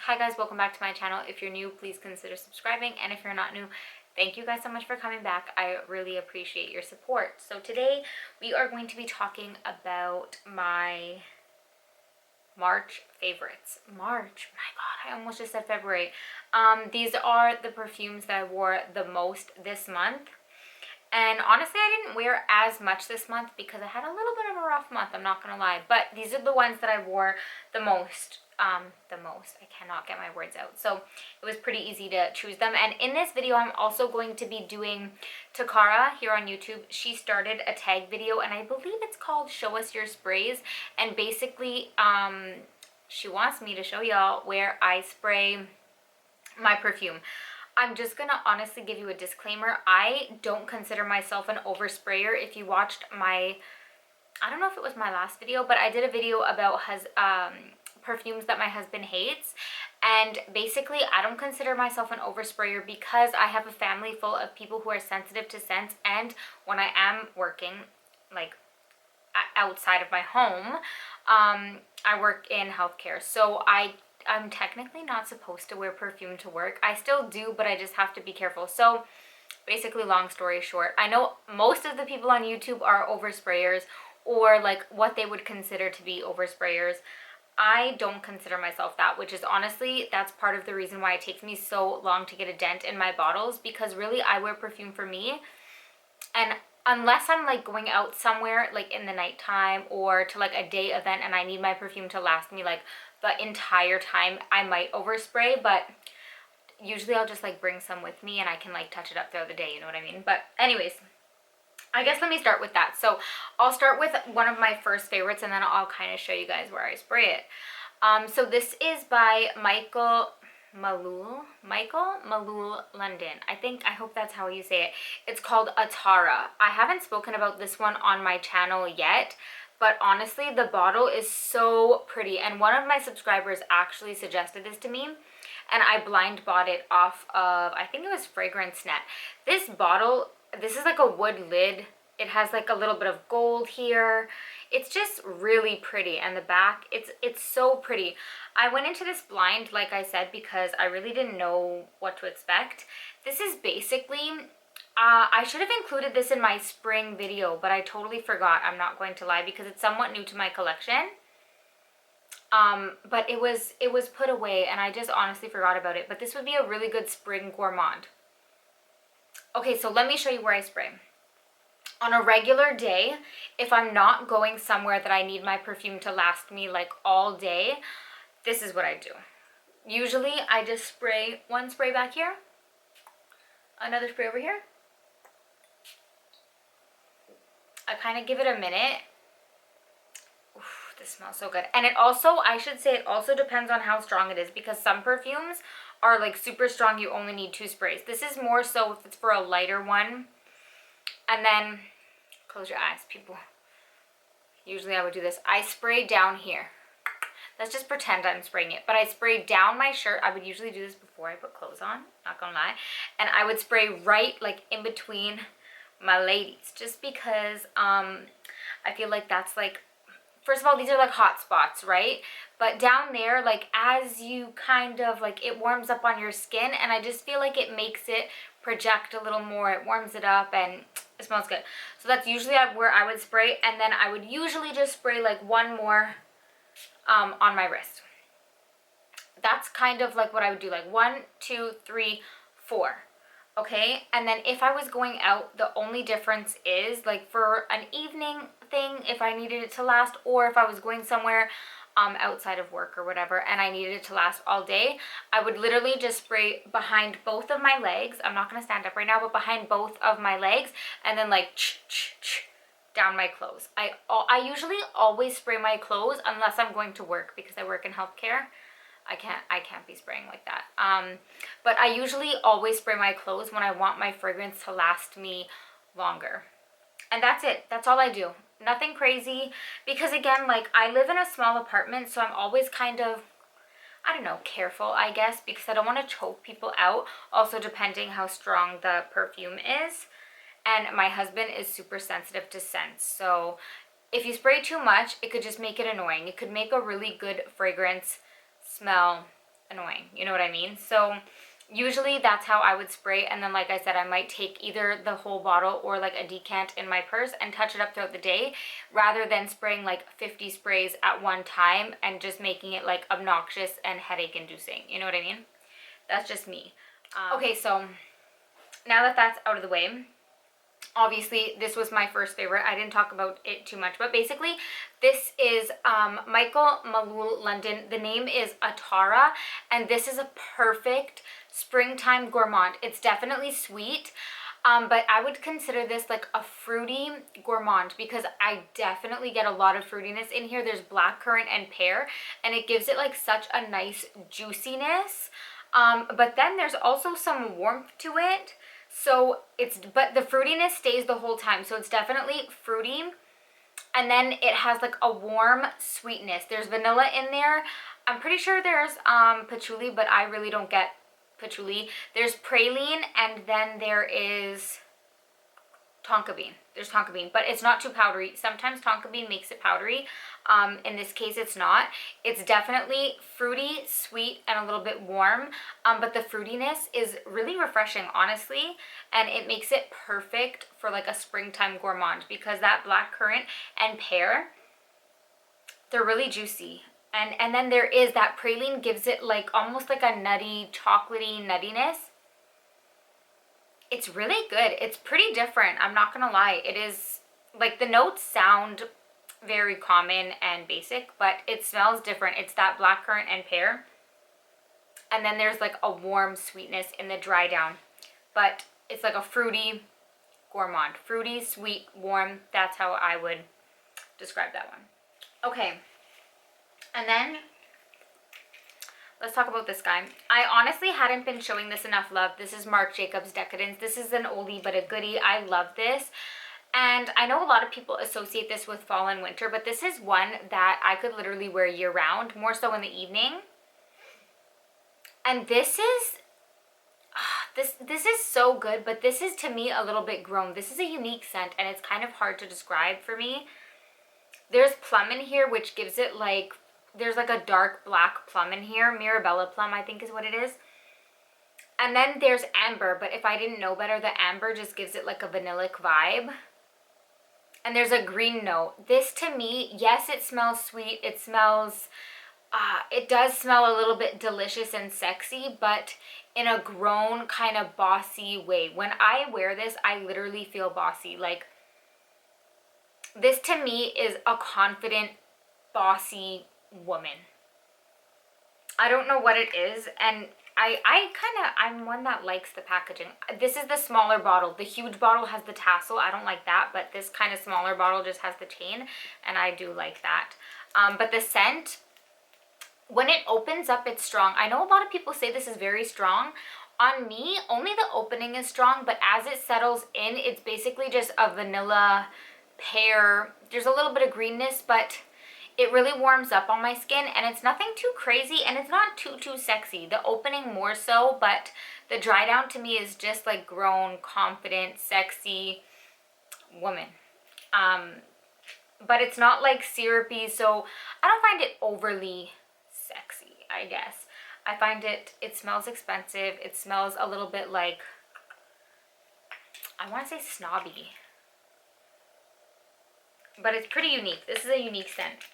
Hi guys, welcome back to my channel. If you're new, please consider subscribing, and if you're not new, thank you guys so much for coming back. I really appreciate your support. So today we are going to be talking about my March favorites. March, my god, I almost just said February. These are the perfumes that I wore the most this month. And honestly, I didn't wear as much this month because I had a little bit of a rough month, I'm not gonna lie. But these are the ones that I wore the most. I cannot get my words out. So it was pretty easy to choose them. And in this video, I'm also going to be doing Takara here on YouTube. She started a tag video, and I believe it's called Show Us Your Sprays. And basically, she wants me to show y'all where I spray my perfume. I'm just gonna honestly give you a disclaimer. I don't consider myself an oversprayer. If you watched my, I don't know if it was my last video, but I did a video about perfumes that my husband hates. And basically, I don't consider myself an oversprayer because I have a family full of people who are sensitive to scents. And when I am working, like outside of my home, I work in healthcare. So I'm technically not supposed to wear perfume to work. I still do, but I just have to be careful. So basically, long story short, I know most of the people on YouTube are oversprayers, or like what they would consider to be oversprayers. I don't consider myself that, which is honestly, that's part of the reason why it takes me so long to get a dent in my bottles, because really I wear perfume for me. And unless I'm like going out somewhere like in the nighttime or to like a day event and I need my perfume to last me like the entire time, I might overspray. But usually I'll just like bring some with me and I can like touch it up throughout the day, you know what I mean? But anyways, I guess let me start with that. So I'll start with one of my first favorites, and then I'll kind of show you guys where I spray it. So this is by Michael Malul London. I hope that's how you say it. It's called Atara. I haven't spoken about this one on my channel yet, but honestly, the bottle is so pretty. And one of my subscribers actually suggested this to me, and I blind bought it off of, I think it was Fragrance Net. This bottle, this is like a wood lid. It has like a little bit of gold here. It's just really pretty, and the back, it's so pretty. I went into this blind, like I said, because I really didn't know what to expect. This is basically, I should have included this in my spring video, but I totally forgot, I'm not going to lie, because it's somewhat new to my collection. But it was put away, and I just honestly forgot about it. But this would be a really good spring gourmand. Okay, so let me show you where I spray. On a regular day, if I'm not going somewhere that I need my perfume to last me like all day, this is what I do. Usually I just spray one spray back here, another spray over here. I kind of give it a minute. Oof, this smells so good. And it also, I should say, it also depends on how strong it is, because some perfumes are like super strong, you only need 2 sprays. This is more so if it's for a lighter one. And then, close your eyes, people. Usually I would do this. I spray down here. Let's just pretend I'm spraying it. But I spray down my shirt. I would usually do this before I put clothes on, not gonna lie. And I would spray right like in between my ladies, just because I feel like that's like, first of all, these are like hot spots, right? But down there, like as you kind of like, it warms up on your skin, and I just feel like it makes it project a little more. It warms it up and it smells good. So that's usually where I would spray, and then I would usually just spray like one more on my wrist. That's kind of like what I would do, like 1, 2, 3, 4. Okay, and then if I was going out, the only difference is like for an evening thing, if I needed it to last, or if I was going somewhere outside of work or whatever and I needed it to last all day, I would literally just spray behind both of my legs. I'm not going to stand up right now, but behind both of my legs, and then like down my clothes. I usually always spray my clothes unless I'm going to work, because I work in healthcare. I can't be spraying like that. But I usually always spray my clothes when I want my fragrance to last me longer. And that's it. That's all I do. Nothing crazy, because again, like I live in a small apartment, so I'm always kind of, I don't know, careful, I guess, because I don't want to choke people out. Also, depending how strong the perfume is. And my husband is super sensitive to scents. So if you spray too much, it could just make it annoying. It could make a really good fragrance smell annoying. You know what I mean? So usually that's how I would spray, and then like I said, I might take either the whole bottle or like a decant in my purse and touch it up throughout the day, rather than spraying like 50 sprays at one time and just making it like obnoxious and headache inducing. You know what I mean? That's just me. Okay, so now that that's out of the way, obviously this was my first favorite. I didn't talk about it too much, but basically this is Michael Malul London. The name is Atara, and this is a perfect springtime gourmand. It's definitely sweet, but I would consider this like a fruity gourmand because I definitely get a lot of fruitiness in here. There's blackcurrant and pear, and it gives it like such a nice juiciness, but then there's also some warmth to it. So but the fruitiness stays the whole time. So it's definitely fruity. And then it has like a warm sweetness. There's vanilla in there. I'm pretty sure there's patchouli, but I really don't get patchouli. There's praline, and then there is tonka bean. There's tonka bean, but it's not too powdery. Sometimes tonka bean makes it powdery. In this case, it's not. It's definitely fruity, sweet, and a little bit warm, but the fruitiness is really refreshing, honestly, and it makes it perfect for like a springtime gourmand because that blackcurrant and pear, they're really juicy. And then there is that praline, gives it like almost like a nutty, chocolatey nuttiness. It's really good. It's pretty different. I'm not gonna lie. It is like the notes sound very common and basic, but it smells different. It's that blackcurrant and pear. And then there's like a warm sweetness in the dry down. But it's like a fruity gourmand. Fruity, sweet, warm. That's how I would describe that one. Okay. And then let's talk about this guy. I honestly hadn't been showing this enough love. This is Marc Jacobs Decadence. This is an oldie but a goodie. I love this. And I know a lot of people associate this with fall and winter, but this is one that I could literally wear year round, more so in the evening. And this is, this is so good, but this is to me a little bit grown. This is a unique scent, and it's kind of hard to describe for me. There's plum in here, which gives it like, there's like a dark black plum in here. Mirabella plum, I think is what it is. And then there's amber, but if I didn't know better, the amber just gives it like a vanillic vibe. And there's a green note. This to me, yes, it smells sweet. It smells, it does smell a little bit delicious and sexy, but in a grown kind of bossy way. When I wear this, I literally feel bossy. Like, this to me is a confident, bossy woman. I don't know what it is, and I'm one that likes the packaging. This is the smaller bottle. The huge bottle has the tassel. I don't like that, but this kind of smaller bottle just has the chain, and I do like that. But the scent, when it opens up, it's strong. I know a lot of people say this is very strong. On me, only the opening is strong, but as it settles in, it's basically just a vanilla pear. There's a little bit of greenness, but it really warms up on my skin, and it's nothing too crazy, and it's not too sexy. The opening more so, but the dry down to me is just like grown, confident, sexy woman. But it's not like syrupy, so I don't find it overly sexy, I guess. I find it smells expensive. It smells a little bit like, I want to say snobby, but it's pretty unique. This is a unique scent.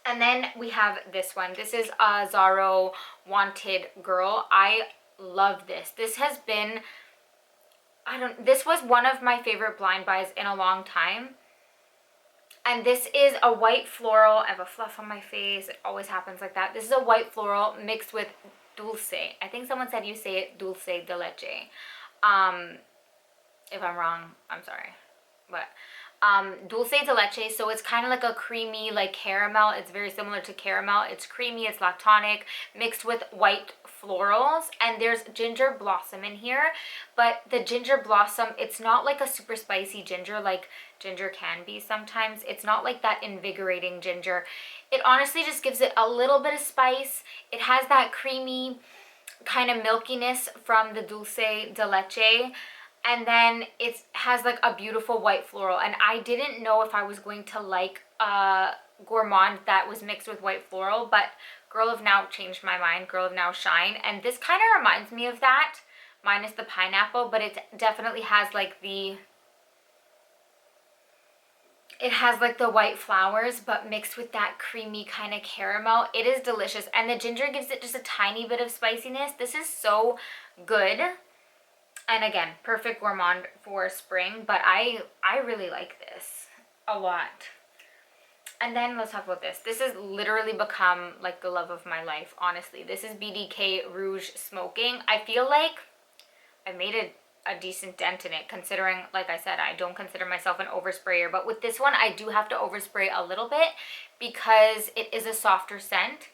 And then we have this one. This is a Zaro Wanted Girl. I love this. This has been, this was one of my favorite blind buys in a long time. And this is a white floral. I have a fluff on my face. It always happens like that. This is a white floral mixed with dulce. I think someone said you say it dulce de leche. If I'm wrong, I'm sorry. But dulce de leche, so it's kind of like a creamy like caramel. It's very similar to caramel. It's creamy, it's lactonic, mixed with white florals, and there's ginger blossom in here, but the ginger blossom, it's not like a super spicy ginger like ginger can be sometimes. It's not like that invigorating ginger. It honestly just gives it a little bit of spice. It has that creamy kind of milkiness from the dulce de leche, and then it has like a beautiful white floral. And I didn't know if I was going to like a gourmand that was mixed with white floral, but Girl of Now changed my mind. Girl of Now Shine. And this kind of reminds me of that, minus the pineapple, but it definitely has like the... It has like the white flowers, but mixed with that creamy kind of caramel. It is delicious. And the ginger gives it just a tiny bit of spiciness. This is so good. And again, perfect gourmand for spring. But I really like this a lot. And then let's talk about this. This has literally become like the love of my life, honestly. This is BDK Rouge Smoking. I feel like I made a decent dent in it, considering, like I said, I don't consider myself an oversprayer, but with this one I do have to overspray a little bit because it is a softer scent,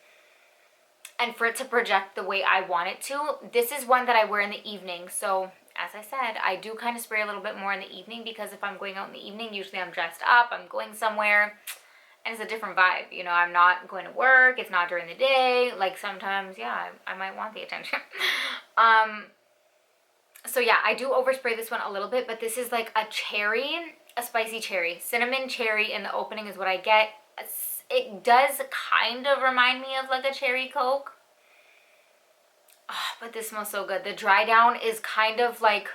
and for it to project the way I want it to. This is one that I wear in the evening, so as I said, I do kind of spray a little bit more in the evening because if I'm going out in the evening, usually I'm dressed up, I'm going somewhere, and it's a different vibe, you know. I'm not going to work, it's not during the day, like sometimes, yeah, I might want the attention. So yeah, I do overspray this one a little bit, but this is like a cherry, a spicy cherry. Cinnamon cherry in the opening is what I get. It does kind of remind me of like a cherry Coke. Oh, but this smells so good. The dry down is kind of like,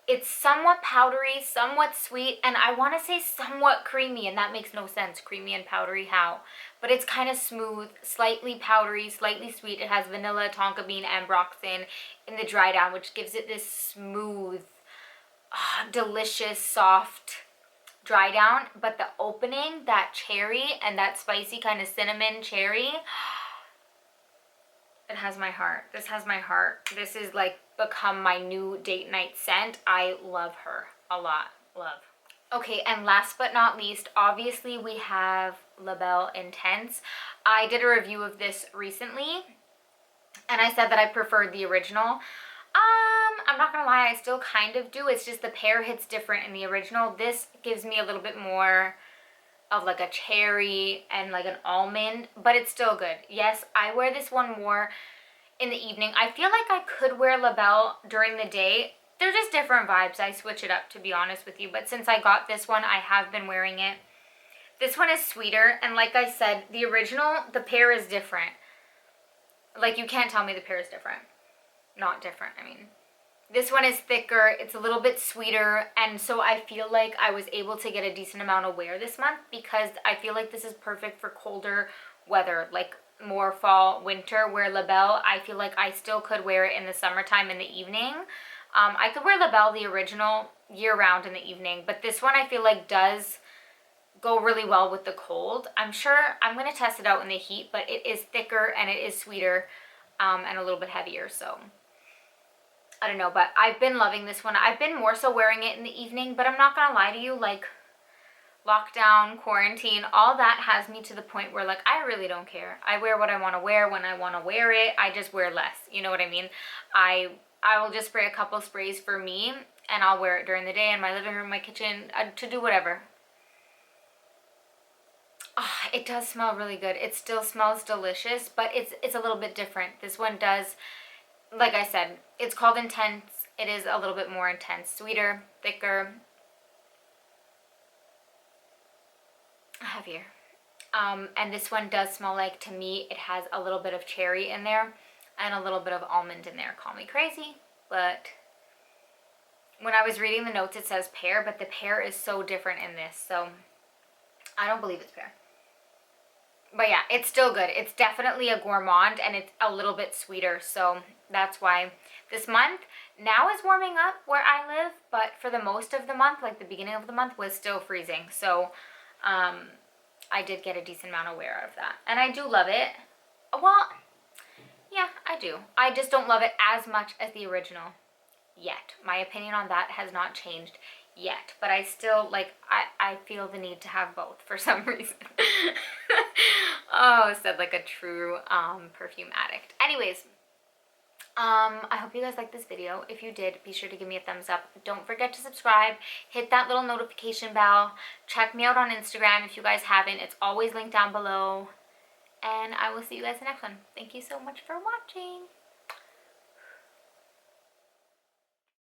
it's somewhat powdery, somewhat sweet, and I want to say somewhat creamy, and that makes no sense. Creamy and powdery, how? But it's kind of smooth, slightly powdery, slightly sweet. It has vanilla, tonka bean, and ambroxan in the dry down, which gives it this smooth, delicious, soft dry down. But the opening, that cherry and that spicy kind of cinnamon cherry, it has my heart. This has my heart. This is like become my new date night scent. I love her a lot. Love. Okay, and last but not least, obviously we have La Belle Intense. I did a review of this recently, and I said that I preferred the original. I'm not gonna lie, I still kind of do. It's just the pear hits different in the original. This gives me a little bit more of like a cherry and like an almond, but it's still good. Yes, I wear this one more in the evening. I feel like I could wear La Belle during the day. They're just different vibes. I switch it up, to be honest with you, but since I got this one, I have been wearing it. This one is sweeter, and like I said, the original, the pear is different. Like, you can't tell me the pear is different. Not different, I mean. This one is thicker, it's a little bit sweeter, and so I feel like I was able to get a decent amount of wear this month because I feel like this is perfect for colder weather, like more fall, winter, where La Belle, I feel like I still could wear it in the summertime in the evening. I could wear La Belle, the original, year-round in the evening, but this one I feel like does go really well with the cold. I'm sure I'm going to test it out in the heat, but it is thicker and it is sweeter and a little bit heavier, so I don't know, but I've been loving this one. I've been more so wearing it in the evening, but I'm not going to lie to you, like, lockdown, quarantine, all that has me to the point where, like, I really don't care. I wear what I want to wear when I want to wear it. I just wear less, you know what I mean? I will just spray a couple sprays for me, and I'll wear it during the day in my living room, my kitchen, to do whatever. Oh, it does smell really good. It still smells delicious, but it's a little bit different. This one does, like I said, it's called Intense. It is a little bit more intense, sweeter, thicker, heavier. And this one does smell like, to me, it has a little bit of cherry in there and a little bit of almond in there. Call me crazy, but when I was reading the notes, it says pear, but the pear is so different in this, so I don't believe it's pear. But yeah, it's still good. It's definitely a gourmand, and it's a little bit sweeter, so that's why this month now is warming up where I live, but for the most of the month, like the beginning of the month, was still freezing. So I did get a decent amount of wear out of that, and I do love it. Well, yeah, I do. I just don't love it as much as the original yet. My opinion on that has not changed yet, but I still, like, I feel the need to have both for some reason. Oh, said like a true perfume addict. Anyways, I hope you guys liked this video. If you did, be sure to give me a thumbs up. Don't forget to subscribe, hit that little notification bell, check me out on Instagram if you guys haven't. It's always linked down below, and I will see you guys in the next one. Thank you so much for watching.